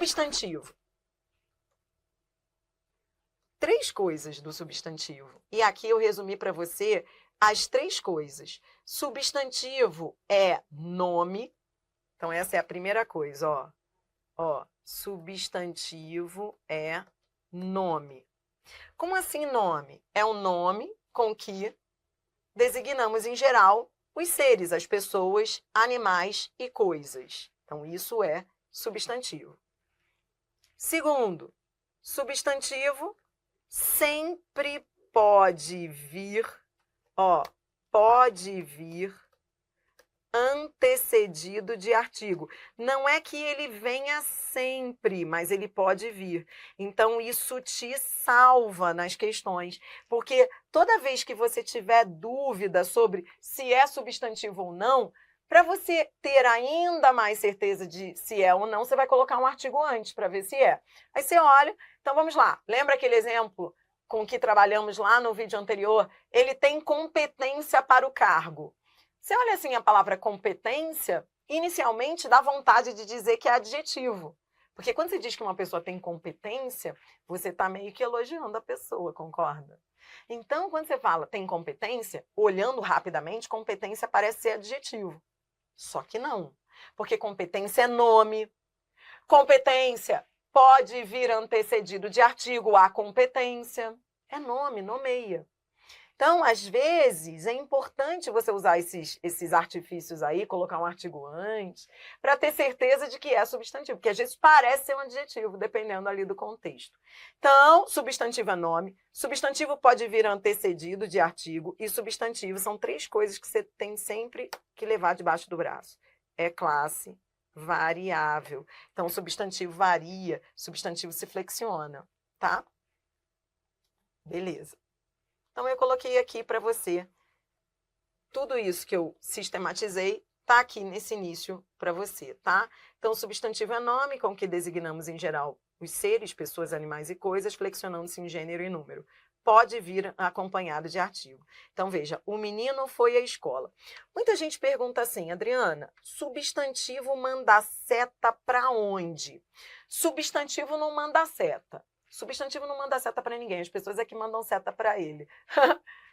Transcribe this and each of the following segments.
Substantivo. 3 coisas do substantivo. E aqui eu resumi para você as 3 coisas. Substantivo é nome. Então, essa é a primeira coisa, ó. Ó, substantivo é nome. Como assim nome? É um nome com que designamos, em geral, os seres, as pessoas, animais e coisas. Então, isso é substantivo. Segundo, substantivo sempre pode vir, ó, pode vir antecedido de artigo. Não é que ele venha sempre, mas ele pode vir. Então, isso te salva nas questões, porque toda vez que você tiver dúvida sobre se é substantivo ou não, para você ter ainda mais certeza de se é ou não, você vai colocar um artigo antes para ver se é. Aí você olha, então vamos lá. Lembra aquele exemplo com que trabalhamos lá no vídeo anterior? Ele tem competência para o cargo. Você olha assim a palavra competência, inicialmente dá vontade de dizer que é adjetivo. Porque quando você diz que uma pessoa tem competência, você está meio que elogiando a pessoa, concorda? Então, quando você fala tem competência, olhando rapidamente, competência parece ser adjetivo. Só que não, porque competência é nome. Competência pode vir antecedido de artigo, a competência. É nome, nomeia. Então, às vezes, é importante você usar esses artifícios aí, colocar um artigo antes, para ter certeza de que é substantivo, porque às vezes parece ser um adjetivo, dependendo ali do contexto. Então, substantivo é nome, substantivo pode vir antecedido de artigo, e substantivo são 3 coisas que você tem sempre que levar debaixo do braço. É classe variável. Então, substantivo varia, substantivo se flexiona, tá? Beleza. Então, eu coloquei aqui para você tudo isso que eu sistematizei, tá aqui nesse início para você, tá? Então, substantivo é nome, com que designamos, em geral, os seres, pessoas, animais e coisas, flexionando-se em gênero e número. Pode vir acompanhado de artigo. Então, veja, o menino foi à escola. Muita gente pergunta assim, Adriana, substantivo manda seta para onde? Substantivo não manda seta. Substantivo não manda seta para ninguém, as pessoas é que mandam seta para ele.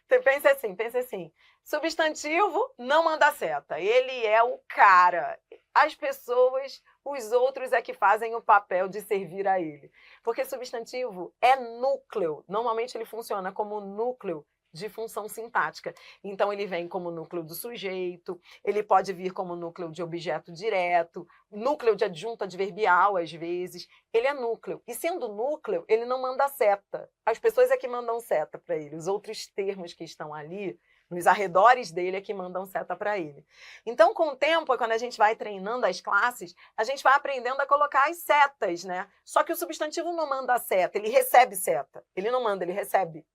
Você pensa assim, substantivo não manda seta, ele é o cara. As pessoas, os outros é que fazem o papel de servir a ele. Porque substantivo é núcleo, normalmente ele funciona como núcleo de função sintática. Então, ele vem como núcleo do sujeito, ele pode vir como núcleo de objeto direto, núcleo de adjunto adverbial, às vezes. Ele é núcleo. E sendo núcleo, ele não manda seta. As pessoas é que mandam seta para ele. Os outros termos que estão ali, nos arredores dele, é que mandam seta para ele. Então, com o tempo, quando a gente vai treinando as classes, a gente vai aprendendo a colocar as setas, né? Só que o substantivo não manda seta, ele recebe seta. Ele não manda, ele recebe.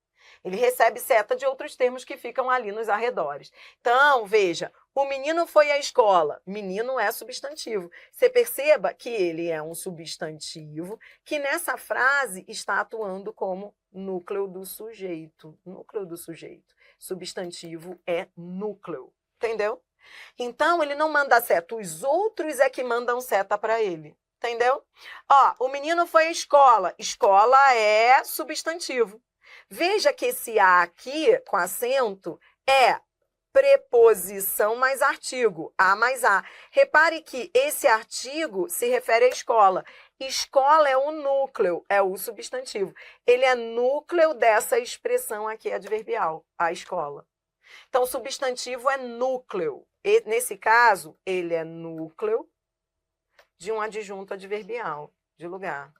Ele recebe seta de outros termos que ficam ali nos arredores. Então, veja, o menino foi à escola. Menino é substantivo. Você perceba que ele é um substantivo que nessa frase está atuando como núcleo do sujeito. Núcleo do sujeito. Substantivo é núcleo. Entendeu? Então, ele não manda seta. Os outros é que mandam seta para ele. Entendeu? Ó, o menino foi à escola. Escola é substantivo. Veja que esse A aqui, com acento, é preposição mais artigo, A mais A. Repare que esse artigo se refere à escola. Escola é o núcleo, é o substantivo. Ele é núcleo dessa expressão aqui adverbial, a escola. Então, substantivo é núcleo. E, nesse caso, ele é núcleo de um adjunto adverbial, de lugar.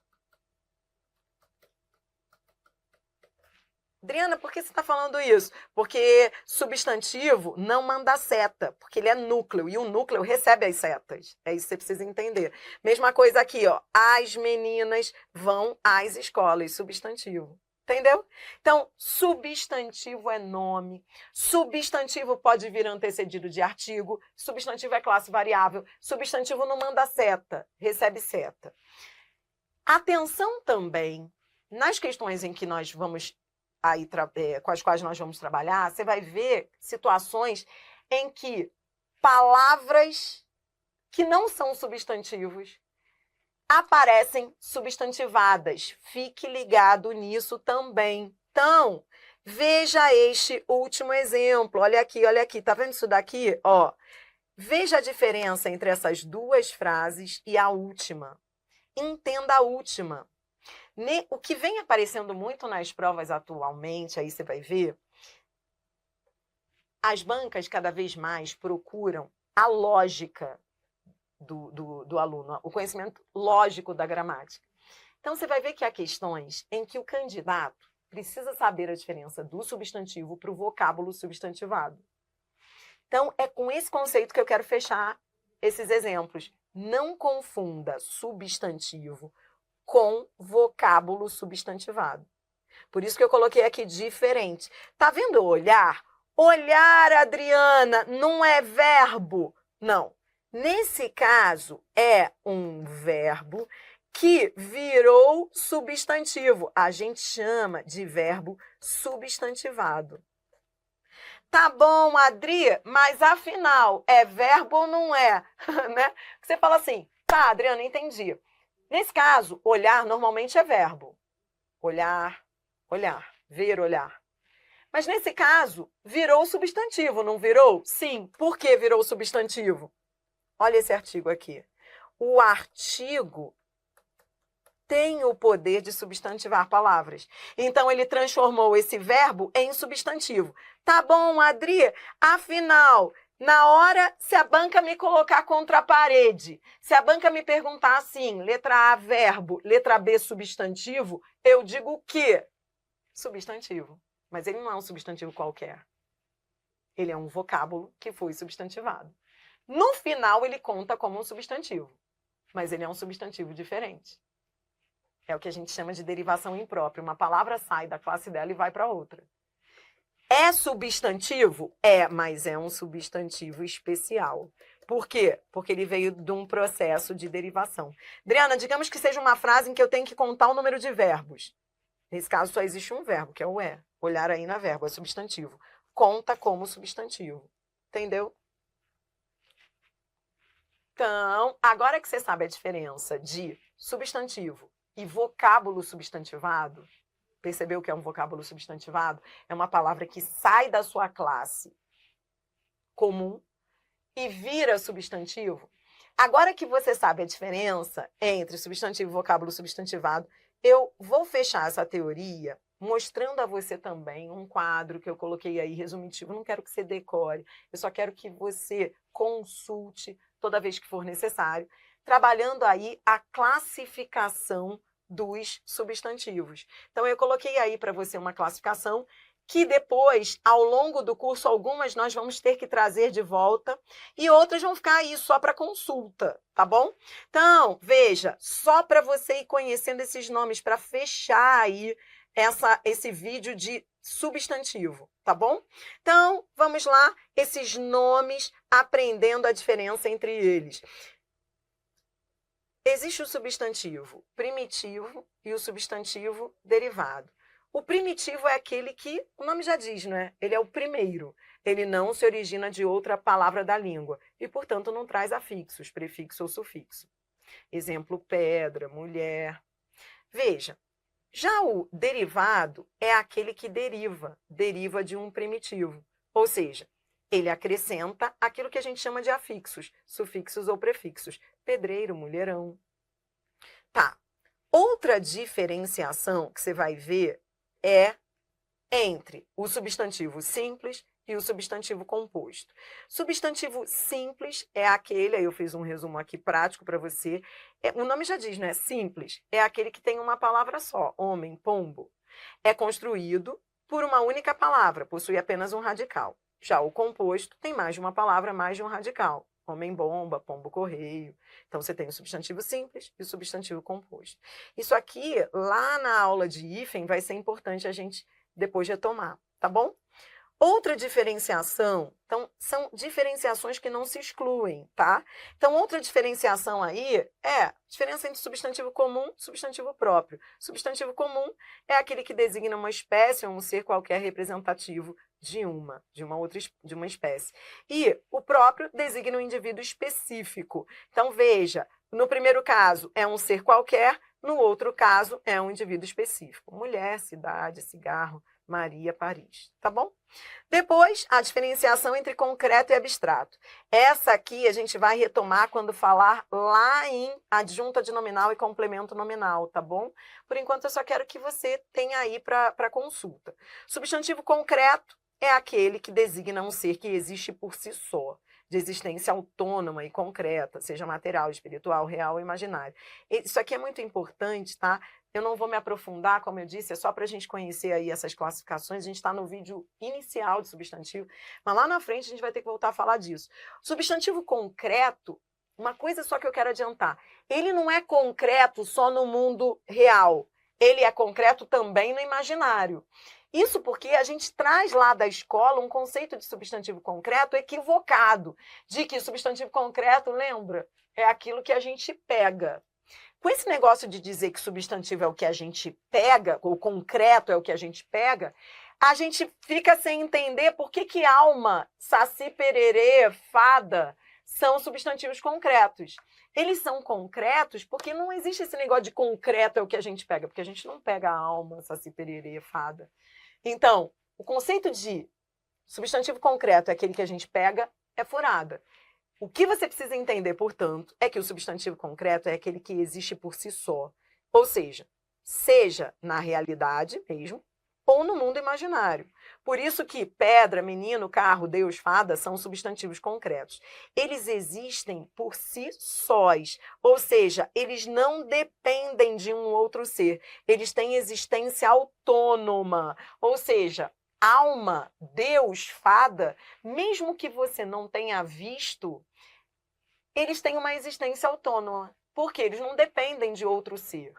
Adriana, por que você está falando isso? Porque substantivo não manda seta, porque ele é núcleo, e o núcleo recebe as setas. É isso que você precisa entender. Mesma coisa aqui, ó. As meninas vão às escolas, substantivo. Entendeu? Então, substantivo é nome, substantivo pode vir antecedido de artigo, substantivo é classe variável, substantivo não manda seta, recebe seta. Atenção também, nas questões em que nós vamos aí, com as quais nós vamos trabalhar, você vai ver situações em que palavras que não são substantivos aparecem substantivadas. Fique ligado nisso também. Então, veja este último exemplo. Olha aqui. Tá vendo isso daqui? Ó, veja a diferença entre essas duas frases e a última. Entenda a última. O que vem aparecendo muito nas provas atualmente, aí você vai ver, as bancas cada vez mais procuram a lógica do aluno, o conhecimento lógico da gramática. Então, você vai ver que há questões em que o candidato precisa saber a diferença do substantivo para o vocábulo substantivado. Então, é com esse conceito que eu quero fechar esses exemplos. Não confunda substantivo com vocábulo substantivado. Por isso que eu coloquei aqui diferente. Tá vendo olhar? Olhar, Adriana, não é verbo. Não. Nesse caso, é um verbo que virou substantivo. A gente chama de verbo substantivado. Tá bom, Adri, mas afinal, é verbo ou não é? Né? Você fala assim, tá, Adriana, entendi. Nesse caso, olhar normalmente é verbo. Olhar, olhar, ver, olhar. Mas nesse caso, virou substantivo, não virou? Sim. Por que virou substantivo? Olha esse artigo aqui. O artigo tem o poder de substantivar palavras. Então, ele transformou esse verbo em substantivo. Tá bom, Adri? Afinal, na hora, se a banca me colocar contra a parede, se a banca me perguntar assim, letra A, verbo, letra B, substantivo, eu digo o quê? Substantivo. Mas ele não é um substantivo qualquer. Ele é um vocábulo que foi substantivado. No final, ele conta como um substantivo, mas ele é um substantivo diferente. É o que a gente chama de derivação imprópria. Uma palavra sai da classe dela e vai para outra. É substantivo? É, mas é um substantivo especial. Por quê? Porque ele veio de um processo de derivação. Adriana, digamos que seja uma frase em que eu tenho que contar o número de verbos. Nesse caso, só existe um verbo, que é o é. Olhar aí na verbo, é substantivo. Conta como substantivo. Entendeu? Então, agora que você sabe a diferença de substantivo e vocábulo substantivado, percebeu que é um vocábulo substantivado? É uma palavra que sai da sua classe comum e vira substantivo. Agora que você sabe a diferença entre substantivo e vocábulo substantivado, eu vou fechar essa teoria mostrando a você também um quadro que eu coloquei aí, resumitivo. Não quero que você decore, eu só quero que você consulte toda vez que for necessário, trabalhando aí a classificação dos substantivos. Então, eu coloquei aí para você uma classificação que depois, ao longo do curso, algumas nós vamos ter que trazer de volta e outras vão ficar aí só para consulta, tá bom? Então, veja, só para você ir conhecendo esses nomes, para fechar aí esse vídeo de substantivo, tá bom? Então, vamos lá, esses nomes, aprendendo a diferença entre eles. Existe o substantivo primitivo e o substantivo derivado. O primitivo é aquele que, o nome já diz, né? Ele é o primeiro. Ele não se origina de outra palavra da língua e, portanto, não traz afixos, prefixo ou sufixo. Exemplo, pedra, mulher. Veja, já o derivado é aquele que deriva de um primitivo. Ou seja, ele acrescenta aquilo que a gente chama de afixos, sufixos ou prefixos. Pedreiro, mulherão. Tá. Outra diferenciação que você vai ver é entre o substantivo simples e o substantivo composto. Substantivo simples é aquele, aí eu fiz um resumo aqui prático para você, o nome já diz, né? Simples é aquele que tem uma palavra só, homem, pombo. É construído por uma única palavra, possui apenas um radical. Já o composto tem mais de uma palavra, mais de um radical. Homem-bomba, pombo-correio. Então, você tem o substantivo simples e o substantivo composto. Isso aqui, lá na aula de hífen, vai ser importante a gente depois retomar, tá bom? Outra diferenciação, então, são diferenciações que não se excluem, tá? Então, outra diferenciação aí é a diferença entre substantivo comum e substantivo próprio. Substantivo comum é aquele que designa uma espécie ou um ser qualquer representativo de uma espécie. E o próprio designa um indivíduo específico. Então, veja, no primeiro caso é um ser qualquer, no outro caso é um indivíduo específico. Mulher, cidade, cigarro, Maria, Paris. Tá bom? Depois, a diferenciação entre concreto e abstrato. Essa aqui a gente vai retomar quando falar lá em adjunta de nominal e complemento nominal, tá bom? Por enquanto, eu só quero que você tenha aí para consulta. Substantivo concreto é aquele que designa um ser que existe por si só, de existência autônoma e concreta, seja material, espiritual, real ou imaginário. Isso aqui é muito importante, tá? Eu não vou me aprofundar, como eu disse, é só para a gente conhecer aí essas classificações. A gente está no vídeo inicial de substantivo, mas lá na frente a gente vai ter que voltar a falar disso. Substantivo concreto, uma coisa só que eu quero adiantar, ele não é concreto só no mundo real, ele é concreto também no imaginário. Isso porque a gente traz lá da escola um conceito de substantivo concreto equivocado, de que substantivo concreto, lembra, é aquilo que a gente pega. Com esse negócio de dizer que substantivo é o que a gente pega, ou concreto é o que a gente pega, a gente fica sem entender por que alma, saci, pererê, fada são substantivos concretos. Eles são concretos porque não existe esse negócio de concreto é o que a gente pega, porque a gente não pega alma, saci, pererê, fada. Então, o conceito de substantivo concreto é aquele que a gente pega, é furada. O que você precisa entender, portanto, é que o substantivo concreto é aquele que existe por si só. Ou seja na realidade mesmo, ou no mundo imaginário. Por isso que pedra, menino, carro, Deus, fada são substantivos concretos. Eles existem por si sós, ou seja, eles não dependem de um outro ser. Eles têm existência autônoma, ou seja, alma, Deus, fada, mesmo que você não tenha visto, eles têm uma existência autônoma, porque eles não dependem de outro ser.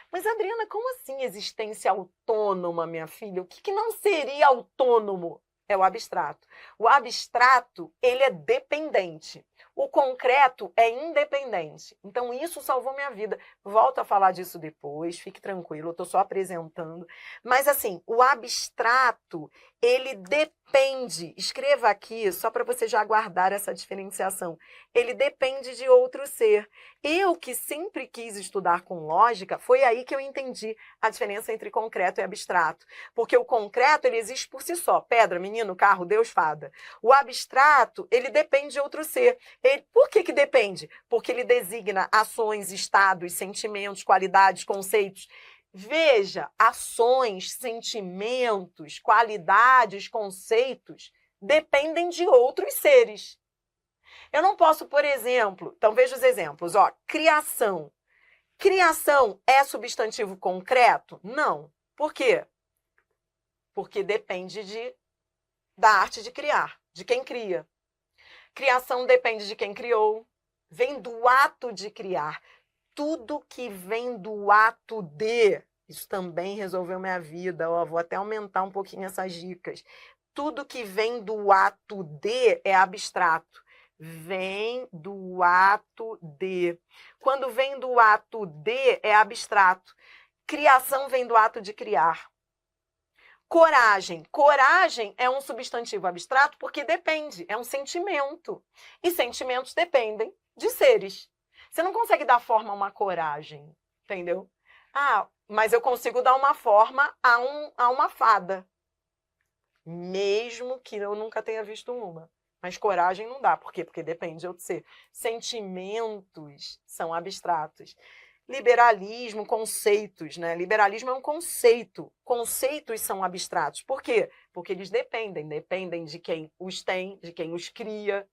Mas, Adriana, como assim existência autônoma, minha filha? O que não seria autônomo? É o abstrato. O abstrato, ele é dependente. O concreto é independente. Então, isso salvou minha vida. Volto a falar disso depois, fique tranquilo, eu estou só apresentando. Mas, assim, o abstrato, ele depende, escreva aqui, só para você já guardar essa diferenciação, ele depende de outro ser. Eu, que sempre quis estudar com lógica, foi aí que eu entendi a diferença entre concreto e abstrato. Porque o concreto, ele existe por si só. Pedra, menino, carro, Deus, fada. O abstrato, ele depende de outro ser. Por que depende? Porque ele designa ações, estados, sentimentos, qualidades, conceitos. Veja, ações, sentimentos, qualidades, conceitos dependem de outros seres. Eu não posso, por exemplo, então veja os exemplos, ó, criação. Criação é substantivo concreto? Não. Por quê? Porque depende da arte de criar, de quem cria. Criação depende de quem criou, vem do ato de criar. Tudo que vem do ato de, isso também resolveu minha vida, ó, vou até aumentar um pouquinho essas dicas. Tudo que vem do ato de é abstrato. Vem do ato de. Quando vem do ato de, é abstrato. Criação vem do ato de criar. Coragem. Coragem é um substantivo abstrato porque depende, é um sentimento. E sentimentos dependem de seres. Você não consegue dar forma a uma coragem, entendeu? Ah, mas eu consigo dar uma forma a uma fada. Mesmo que eu nunca tenha visto uma. Mas coragem não dá. Por quê? Porque depende de outro ser. Sentimentos são abstratos. Liberalismo, conceitos, né? Liberalismo é um conceito. Conceitos são abstratos. Por quê? Porque eles dependem de quem os tem, de quem os cria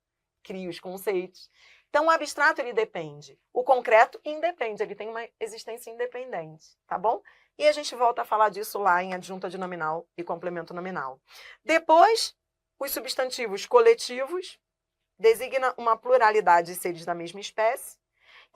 os conceitos. Então, o abstrato, ele depende. O concreto independe, ele tem uma existência independente, tá bom? E a gente volta a falar disso lá em adjunta de nominal e complemento nominal. Depois, os substantivos coletivos designam uma pluralidade de seres da mesma espécie.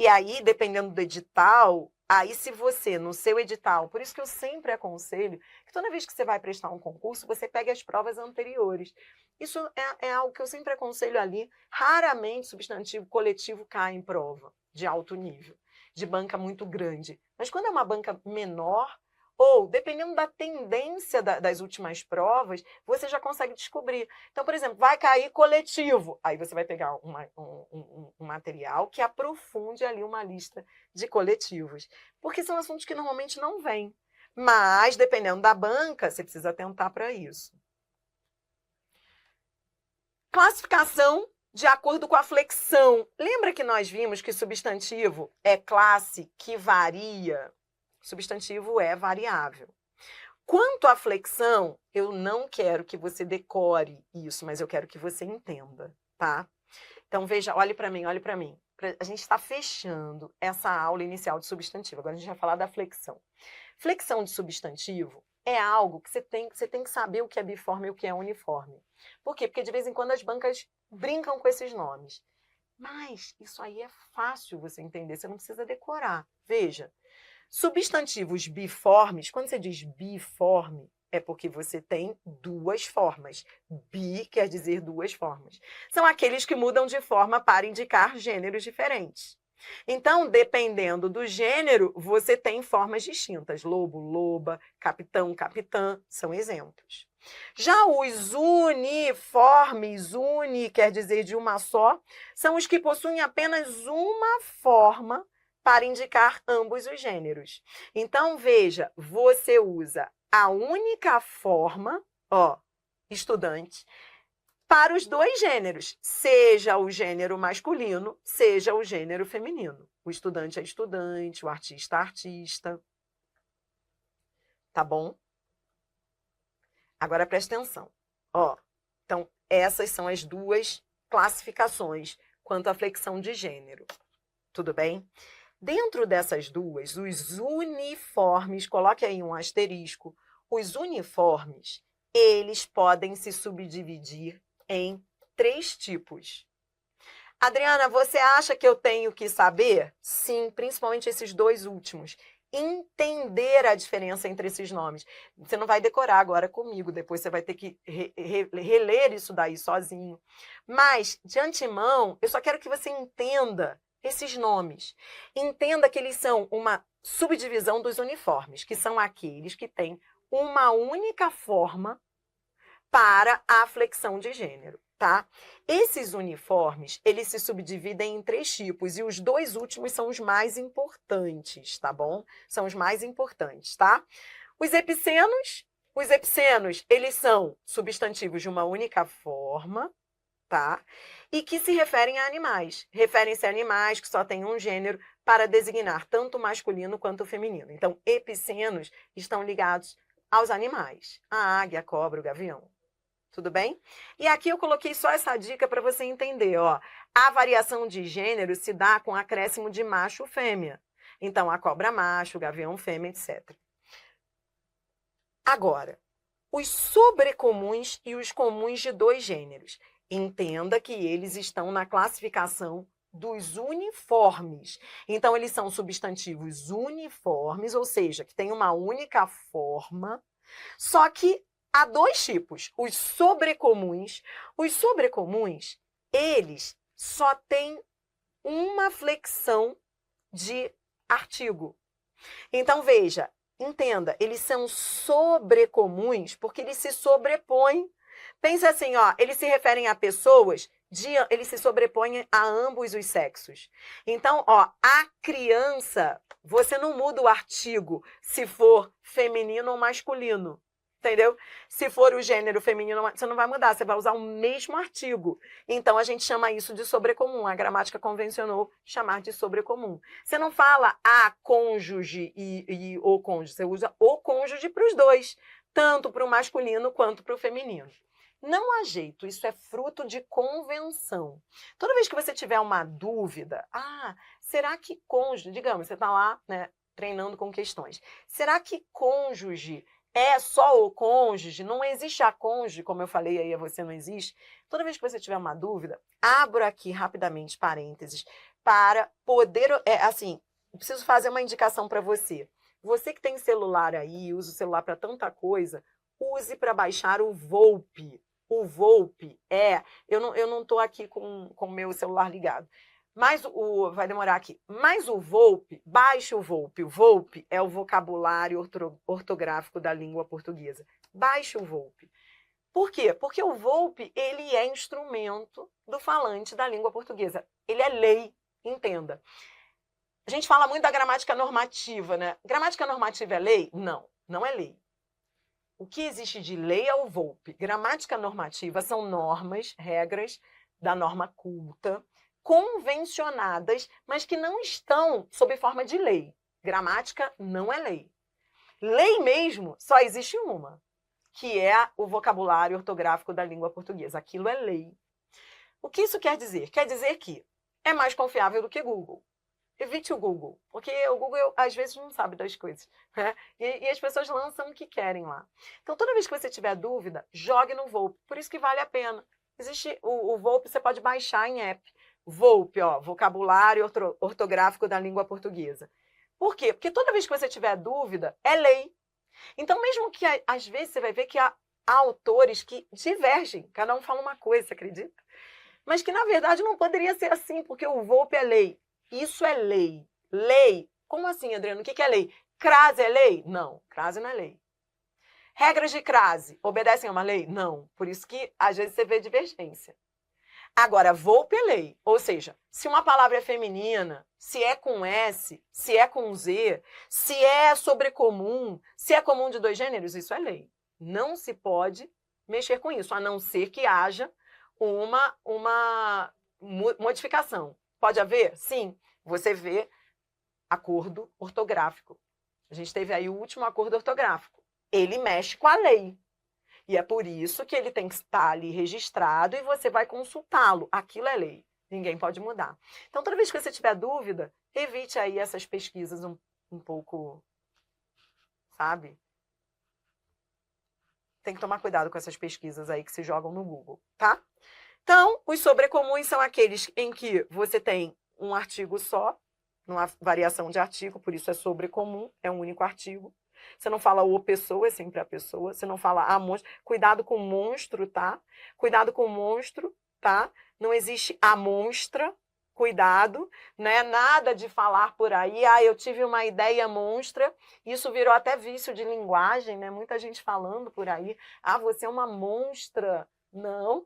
E aí, dependendo do edital, aí se você, no seu edital, por isso que eu sempre aconselho que toda vez que você vai prestar um concurso, você pegue as provas anteriores. Isso é algo que eu sempre aconselho ali. Raramente substantivo coletivo cai em prova de alto nível, de banca muito grande. Mas quando é uma banca menor, Ou, dependendo da tendência das últimas provas, você já consegue descobrir. Então, por exemplo, vai cair coletivo. Aí você vai pegar um material que aprofunde ali uma lista de coletivos. Porque são assuntos que normalmente não vêm. Mas, dependendo da banca, você precisa atentar para isso. Classificação de acordo com a flexão. Lembra que nós vimos que substantivo é classe que varia? Substantivo é variável. Quanto à flexão, eu não quero que você decore isso, mas eu quero que você entenda, tá? Então, veja, olhe para mim, olhe para mim. A gente está fechando essa aula inicial de substantivo. Agora a gente vai falar da flexão. Flexão de substantivo é algo que você tem que saber o que é biforme e o que é uniforme. Por quê? Porque de vez em quando as bancas brincam com esses nomes. Mas isso aí é fácil você entender, você não precisa decorar. Veja, substantivos biformes, quando você diz biforme, é porque você tem duas formas. Bi quer dizer duas formas. São aqueles que mudam de forma para indicar gêneros diferentes. Então, dependendo do gênero, você tem formas distintas. Lobo, loba, capitão, capitã, são exemplos. Já os uniformes, uni quer dizer de uma só, são os que possuem apenas uma forma para indicar ambos os gêneros. Então, veja, você usa a única forma, ó, estudante, para os dois gêneros, seja o gênero masculino, seja o gênero feminino. O estudante é estudante, o artista é artista. Tá bom? Agora presta atenção. Ó, então, essas são as duas classificações quanto à flexão de gênero. Tudo bem? Dentro dessas duas, os uniformes, coloque aí um asterisco, os uniformes, eles podem se subdividir em 3 tipos. Adriana, você acha que eu tenho que saber? Sim, principalmente esses 2 últimos. Entender a diferença entre esses nomes. Você não vai decorar agora comigo, depois você vai ter que reler isso daí sozinho. Mas, de antemão, eu só quero que você entenda esses nomes. Entenda que eles são uma subdivisão dos uniformes, que são aqueles que têm uma única forma para a flexão de gênero, tá? Esses uniformes, eles se subdividem em 3 tipos, e os 2 últimos são os mais importantes, tá bom? São os mais importantes, tá? Os epicenos, eles são substantivos de uma única forma, tá? E que se referem a animais. Referem-se a animais que só têm um gênero para designar tanto o masculino quanto o feminino. Então, epicenos estão ligados aos animais. A águia, a cobra, o gavião. Tudo bem? E aqui eu coloquei só essa dica para você entender, ó. A variação de gênero se dá com acréscimo de macho ou fêmea. Então, a cobra macho, o gavião fêmea, etc. Agora, os sobrecomuns e os comuns de 2 gêneros. Entenda que eles estão na classificação dos uniformes. Então, eles são substantivos uniformes, ou seja, que têm uma única forma, só que há 2 tipos. Os sobrecomuns, eles só têm uma flexão de artigo. Então, veja, entenda, eles são sobrecomuns porque eles se sobrepõem. Pensa assim, ó, eles se referem a pessoas, eles se sobrepõem a ambos os sexos. Então, ó, a criança, você não muda o artigo se for feminino ou masculino. Entendeu? Se for o gênero feminino, você não vai mudar, você vai usar o mesmo artigo. Então, a gente chama isso de sobrecomum. A gramática convencionou chamar de sobrecomum. Você não fala a cônjuge e o cônjuge, você usa o cônjuge para os 2, tanto para o masculino quanto para o feminino. Não há jeito, isso é fruto de convenção. Toda vez que você tiver uma dúvida, será que cônjuge, digamos, você está lá, né, treinando com questões, será que cônjuge é só o cônjuge? Não existe a cônjuge, como eu falei aí, você não existe. Toda vez que você tiver uma dúvida, abro aqui rapidamente parênteses para poder, preciso fazer uma indicação para você. Você que tem celular aí, usa o celular para tanta coisa, use para baixar o Volpe. O Volpe eu não estou aqui com o meu celular ligado, vai demorar aqui. Mas o VOLPE, baixe o VOLPE. O VOLPE é o vocabulário ortográfico da língua portuguesa. Baixe o VOLPE. Por quê? Porque o VOLPE, ele é instrumento do falante da língua portuguesa. Ele é lei, entenda. A gente fala muito da gramática normativa, né? Gramática normativa é lei? Não, não é lei. O que existe de lei é o VOLPE. Gramática normativa são normas, regras da norma culta, convencionadas, mas que não estão sob forma de lei. Gramática não é lei. Lei mesmo só existe uma, que é o vocabulário ortográfico da língua portuguesa. Aquilo é lei. O que isso quer dizer? Quer dizer que é mais confiável do que Google. Evite o Google, porque o Google às vezes não sabe das coisas, né? E as pessoas lançam o que querem lá. Então, toda vez que você tiver dúvida, jogue no VOLPE. Por isso que vale a pena. Existe o VOLPE, você pode baixar em app. VOLPE, ó, vocabulário ortográfico da língua portuguesa. Por quê? Porque toda vez que você tiver dúvida, é lei. Então, mesmo que às vezes você vai ver que há autores que divergem, cada um fala uma coisa, você acredita? Mas que na verdade não poderia ser assim, porque o VOLPE é lei. Isso é lei. Lei. Como assim, Adriano? O que é lei? Crase é lei? Não, crase não é lei. Regras de crase obedecem a uma lei? Não. Por isso que às vezes você vê divergência. Agora, VOLPE é lei. Ou seja, se uma palavra é feminina, se é com S, se é com Z, se é sobrecomum, se é comum de dois gêneros, isso é lei. Não se pode mexer com isso, a não ser que haja uma modificação. Pode haver? Sim. Você vê acordo ortográfico. A gente teve aí o último acordo ortográfico. Ele mexe com a lei. E é por isso que ele tem que estar ali registrado e você vai consultá-lo. Aquilo é lei. Ninguém pode mudar. Então, toda vez que você tiver dúvida, evite aí essas pesquisas um pouco, sabe? Tem que tomar cuidado com essas pesquisas aí que se jogam no Google, tá? Então, os sobrecomuns são aqueles em que você tem um artigo só, não há variação de artigo, por isso é sobrecomum, é um único artigo. Você não fala o pessoa, é sempre a pessoa. Você não fala a monstro. Cuidado com monstro, tá? Cuidado com monstro, tá? Não existe a monstra. Cuidado, né? Nada de falar por aí. Ah, eu tive uma ideia monstra. Isso virou até vício de linguagem, né? Muita gente falando por aí. Ah, você é uma monstra. Não.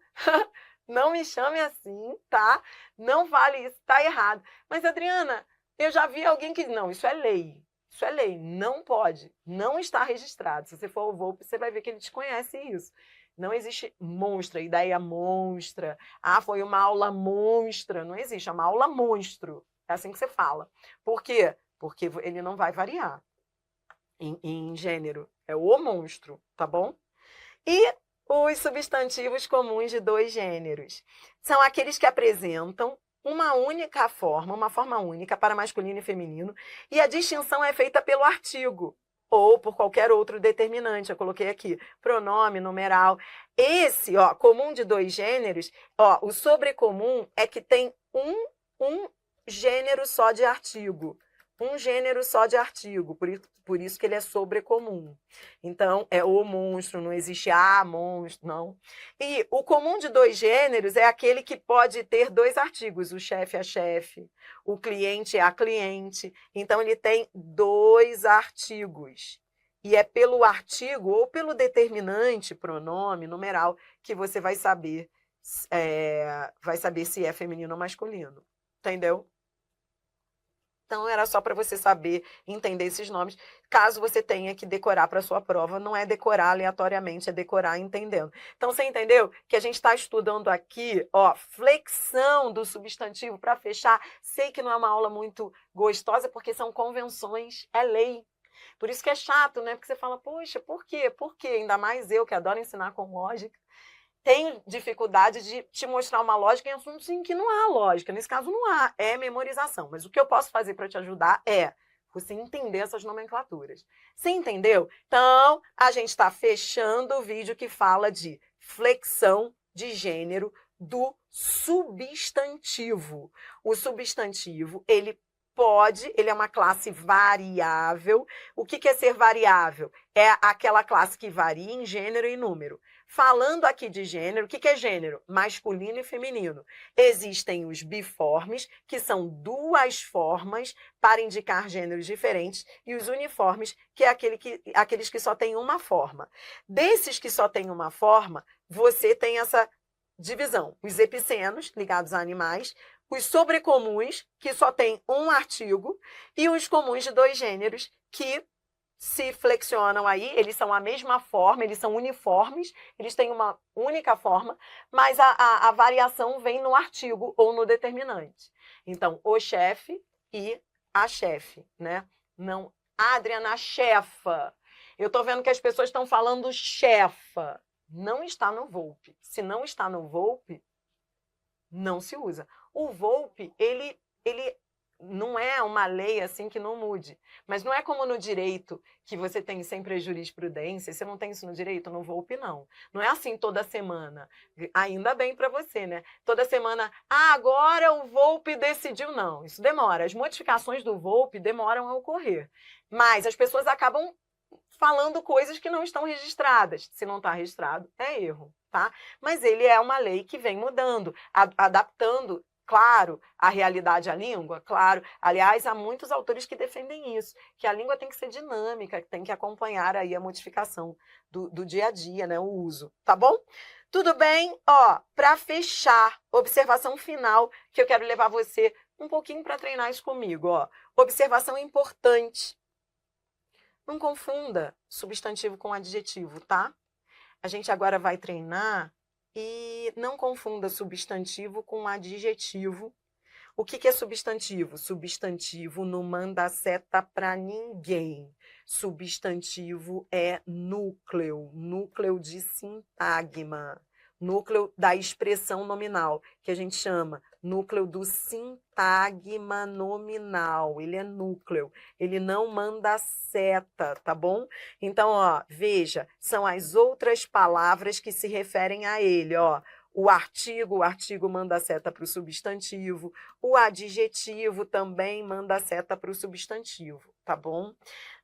Não me chame assim, tá? Não vale isso, tá errado. Mas, Adriana, eu já vi alguém que... Não, isso é lei. Isso é lei, não pode, não está registrado. Se você for ao VOLPE, você vai ver que ele desconhece isso. Não existe monstra, ideia monstra. Ah, foi uma aula monstra. Não existe, é uma aula monstro. É assim que você fala. Por quê? Porque ele não vai variar em gênero. É o monstro, tá bom? E os substantivos comuns de dois gêneros são aqueles que apresentam uma única forma, uma forma única para masculino e feminino, e a distinção é feita pelo artigo ou por qualquer outro determinante. Eu coloquei aqui pronome, numeral. Esse, ó, comum de dois gêneros, ó, o sobrecomum é que tem um gênero só de artigo. Um gênero só de artigo, por isso que ele é sobrecomum. Então, é o monstro, não existe a monstro, não. E o comum de dois gêneros é aquele que pode ter dois artigos, o chefe é chefe, o cliente é a cliente. Então, ele tem dois artigos. E é pelo artigo ou pelo determinante, pronome, numeral, que você vai saber se é feminino ou masculino. Entendeu? Então, era só para você saber, entender esses nomes. Caso você tenha que decorar para a sua prova, não é decorar aleatoriamente, é decorar entendendo. Então, você entendeu que a gente está estudando aqui, ó, flexão do substantivo para fechar. Sei que não é uma aula muito gostosa, porque são convenções, é lei. Por isso que é chato, né? Porque você fala, poxa, por quê? Por quê? Ainda mais eu, que adoro ensinar com lógica. Tenho dificuldade de te mostrar uma lógica em assuntos em que não há lógica. Nesse caso, não há, é memorização. Mas o que eu posso fazer para te ajudar é você entender essas nomenclaturas. Você entendeu? Então, a gente está fechando o vídeo que fala de flexão de gênero do substantivo. O substantivo, ele Pode, ele é uma classe variável. O que é ser variável? É aquela classe que varia em gênero e número. Falando aqui de gênero, o que é gênero? Masculino e feminino. Existem os biformes, que são duas formas para indicar gêneros diferentes, e os uniformes, que é aqueles que só têm uma forma. Desses que só têm uma forma, você tem essa divisão. Os epicenos, ligados a animais, os sobrecomuns, que só tem um artigo, e os comuns de dois gêneros, que se flexionam aí, eles são a mesma forma, eles são uniformes, eles têm uma única forma, mas a variação vem no artigo ou no determinante. Então, o chefe e a chefe, né? Não, Adriana, chefa. Eu tô vendo que as pessoas estão falando chefa. Não está no Volpe. Se não está no Volpe, não se usa. O Volpe, ele não é uma lei assim que não mude. Mas não é como no direito, que você tem sempre a jurisprudência. Você não tem isso no direito? No Volpe, não. Não é assim toda semana. Ainda bem para você, né? Toda semana, agora o Volpe decidiu. Não, isso demora. As modificações do Volpe demoram a ocorrer. Mas as pessoas acabam falando coisas que não estão registradas. Se não está registrado, é erro, tá? Mas ele é uma lei que vem mudando, adaptando, claro, a realidade à língua, claro. Aliás, há muitos autores que defendem isso, que a língua tem que ser dinâmica, que tem que acompanhar aí a modificação do dia a dia, né, o uso, tá bom? Tudo bem? Ó, para fechar, observação final, que eu quero levar você um pouquinho para treinar isso comigo, ó. Observação importante. Não confunda substantivo com adjetivo, tá? A gente agora vai treinar e não confunda substantivo com adjetivo. O que é substantivo? Substantivo não manda seta para ninguém. Substantivo é núcleo, núcleo de sintagma, núcleo da expressão nominal, que a gente chama núcleo do sintagma nominal. Ele é núcleo, ele não manda seta, tá bom? Então, ó, veja, são as outras palavras que se referem a ele, ó. O artigo manda seta para o substantivo, o adjetivo também manda seta para o substantivo, tá bom?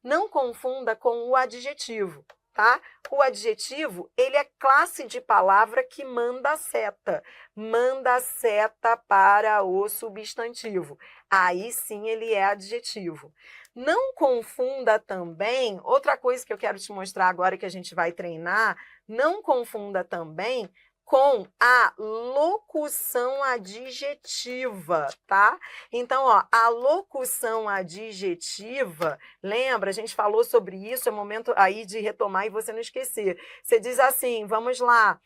Não confunda com o adjetivo, tá? O adjetivo, ele é classe de palavra que manda seta para o substantivo. Aí sim ele é adjetivo. Não confunda também, outra coisa que eu quero te mostrar agora que a gente vai treinar, não confunda também com a locução adjetiva, tá? Então, ó, a locução adjetiva, lembra, a gente falou sobre isso, é momento aí de retomar e você não esquecer. Você diz assim, vamos lá,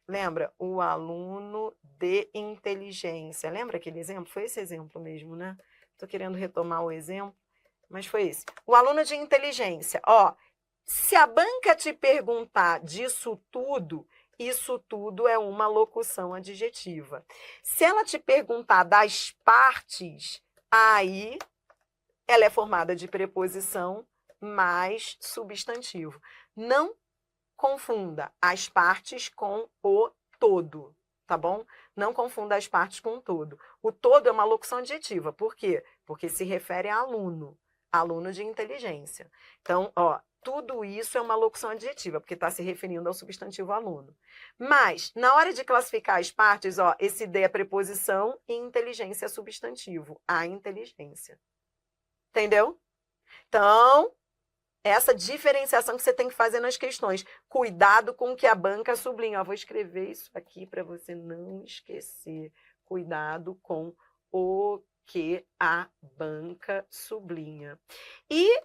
lembra, o aluno de inteligência, lembra aquele exemplo? Foi esse exemplo mesmo, né? Tô querendo retomar o exemplo, mas foi esse. O aluno de inteligência, ó, se a banca te perguntar disso tudo, isso tudo é uma locução adjetiva. Se ela te perguntar das partes, aí ela é formada de preposição mais substantivo. Não confunda as partes com o todo, tá bom? Não confunda as partes com o todo. O todo é uma locução adjetiva. Por quê? Porque se refere a aluno, aluno de inteligência. Então, ó, tudo isso é uma locução adjetiva, porque está se referindo ao substantivo aluno. Mas, na hora de classificar as partes, ó, esse D é preposição e inteligência é substantivo. A inteligência. Entendeu? Então, essa diferenciação que você tem que fazer nas questões. Cuidado com o que a banca sublinha. Ó, vou escrever isso aqui para você não esquecer. Cuidado com o que a banca sublinha. E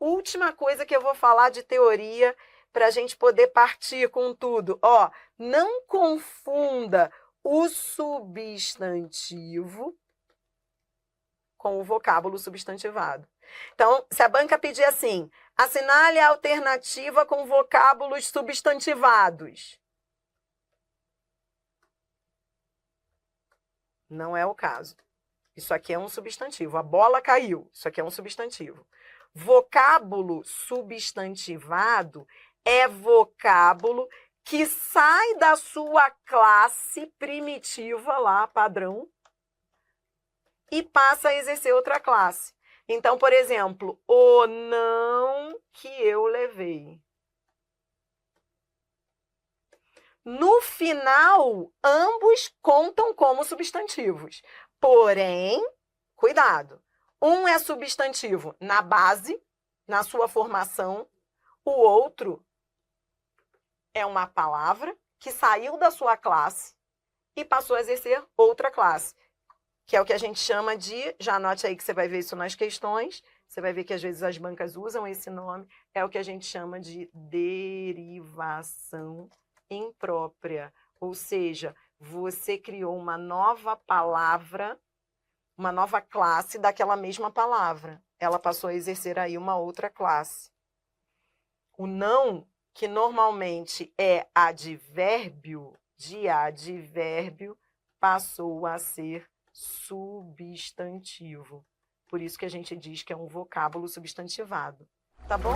última coisa que eu vou falar de teoria para a gente poder partir com tudo. Ó, não confunda o substantivo com o vocábulo substantivado. Então, se a banca pedir assim, assinale a alternativa com vocábulos substantivados. Não é o caso. Isso aqui é um substantivo. A bola caiu. Isso aqui é um substantivo. Vocábulo substantivado é vocábulo que sai da sua classe primitiva lá, padrão, e passa a exercer outra classe. Então, por exemplo, o não que eu levei. No final, ambos contam como substantivos. Porém, cuidado, um é substantivo na base, na sua formação, o outro é uma palavra que saiu da sua classe e passou a exercer outra classe, que é o que a gente chama de, já anote aí que você vai ver isso nas questões, você vai ver que às vezes as bancas usam esse nome, é o que a gente chama de derivação imprópria, ou seja, você criou uma nova palavra, uma nova classe daquela mesma palavra. Ela passou a exercer aí uma outra classe. O não, que normalmente é advérbio, de advérbio, passou a ser substantivo. Por isso que a gente diz que é um vocábulo substantivado. Tá bom?